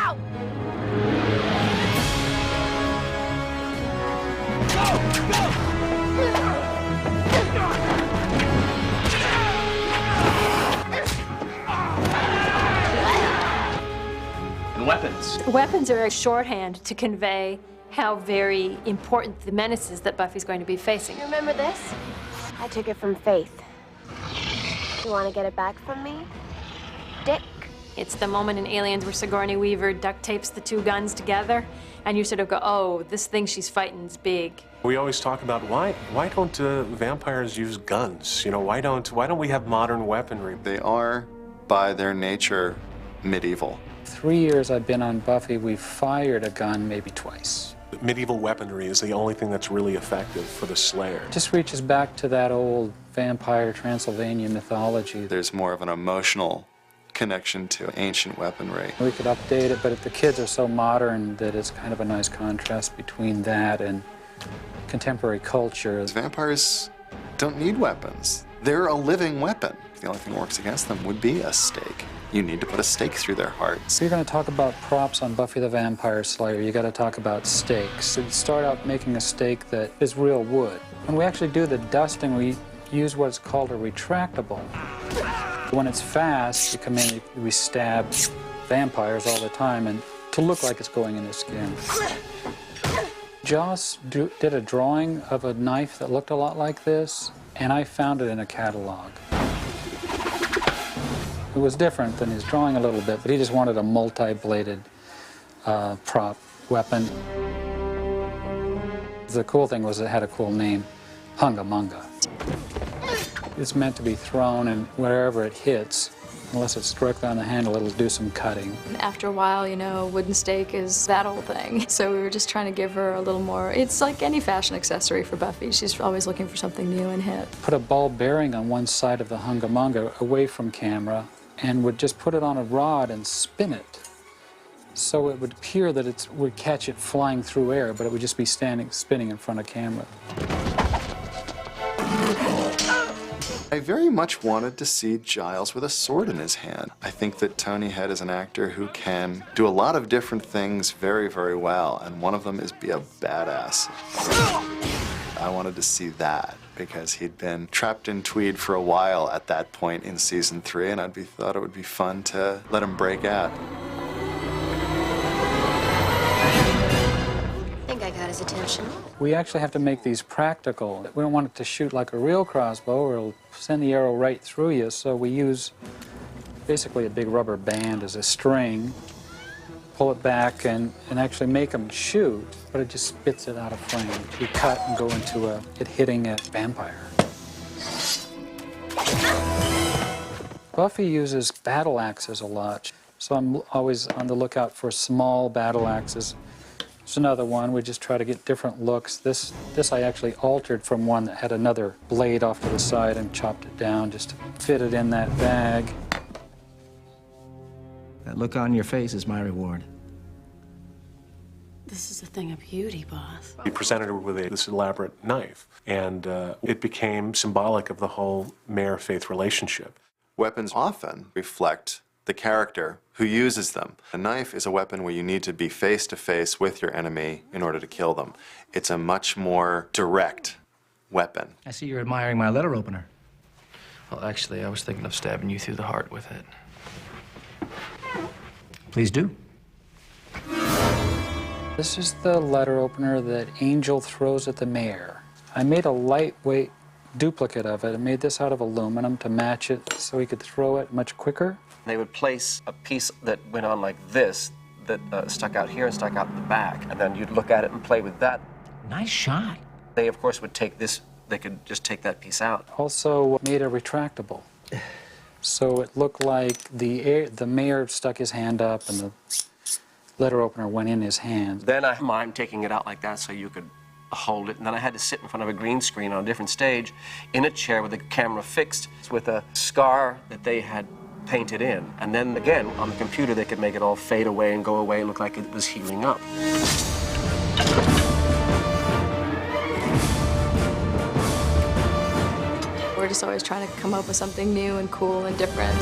Go! And weapons. Weapons are a shorthand to convey how very important the menace is that Buffy's going to be facing. You remember this? I took it from Faith. You want to get it back from me? Dick. It's the moment in Aliens where Sigourney Weaver duct tapes the two guns together, and you sort of go, oh, this thing she's fighting's big. We always talk about why don't vampires use guns? You know, why don't we have modern weaponry? They are, by their nature, medieval. 3 years I've been on Buffy, we've fired a gun maybe twice. Medieval weaponry is the only thing that's really effective for the Slayer. It just reaches back to that old vampire Transylvania mythology. There's more of an emotional connection to ancient weaponry. We could update it, but the kids are so modern that it's kind of a nice contrast between that and contemporary culture. Vampires don't need weapons. They're a living weapon. The only thing that works against them would be a stake. You need to put a stake through their hearts. If you're going to talk about props on Buffy the Vampire Slayer, you got to talk about stakes. So you start out making a stake that is real wood. When we actually do the dusting, we use what's called a retractable. When it's fast, you come in, we stab vampires all the time, and to look like it's going in the skin. Joss did a drawing of a knife that looked a lot like this, and I found it in a catalog. It was different than his drawing a little bit, but he just wanted a multi-bladed prop weapon. The cool thing was it had a cool name, Hungamunga. It's meant to be thrown, and wherever it hits, unless it's directly on the handle, it'll do some cutting. After a while, you know, wooden stake is that old thing. So we were just trying to give her a little more. It's like any fashion accessory for Buffy. She's always looking for something new and hip. Put a ball bearing on one side of the Hungamunga away from camera, and would just put it on a rod and spin it. So it would appear that it would catch it flying through air, but it would just be spinning in front of camera. I very much wanted to see Giles with a sword in his hand. I think that Tony Head is an actor who can do a lot of different things very, very well, and one of them is be a badass. I wanted to see that because he'd been trapped in tweed for a while at that point in season 3, and thought it would be fun to let him break out. I think I got his attention. We actually have to make these practical. We don't want it to shoot like a real crossbow, or it'll send the arrow right through you, so we use basically a big rubber band as a string, pull it back, and actually make them shoot, but it just spits it out of frame. We cut and go into it hitting a vampire. Buffy uses battle axes a lot, so I'm always on the lookout for small battle axes. There's another one. We just try to get different looks. This I actually altered from one that had another blade off to the side and chopped it down just to fit it in that bag. That look on your face is my reward. This is a thing of beauty, boss. He presented her with this elaborate knife, and it became symbolic of the whole Mayor-Faith relationship. Weapons often reflect the character who uses them. A knife is a weapon where you need to be face to face with your enemy in order to kill them. It's a much more direct weapon. I see you're admiring my letter opener. Well, actually, I was thinking of stabbing you through the heart with it. Please do. This is the letter opener that Angel throws at the mayor. I made a lightweight duplicate of it. I made this out of aluminum to match it so he could throw it much quicker. They would place a piece that went on like this, that stuck out here and stuck out in the back, and then you'd look at it and play with that. Nice shot. They, of course, would take this, they could just take that piece out. Also made a retractable. So it looked like the mayor stuck his hand up and the letter opener went in his hand. Then I mimed taking it out like that so you could hold it, and then I had to sit in front of a green screen on a different stage in a chair with the camera fixed with a scar that they had painted in. And then again, on the computer, they could make it all fade away and go away and look like it was healing up. We're just always trying to come up with something new and cool and different.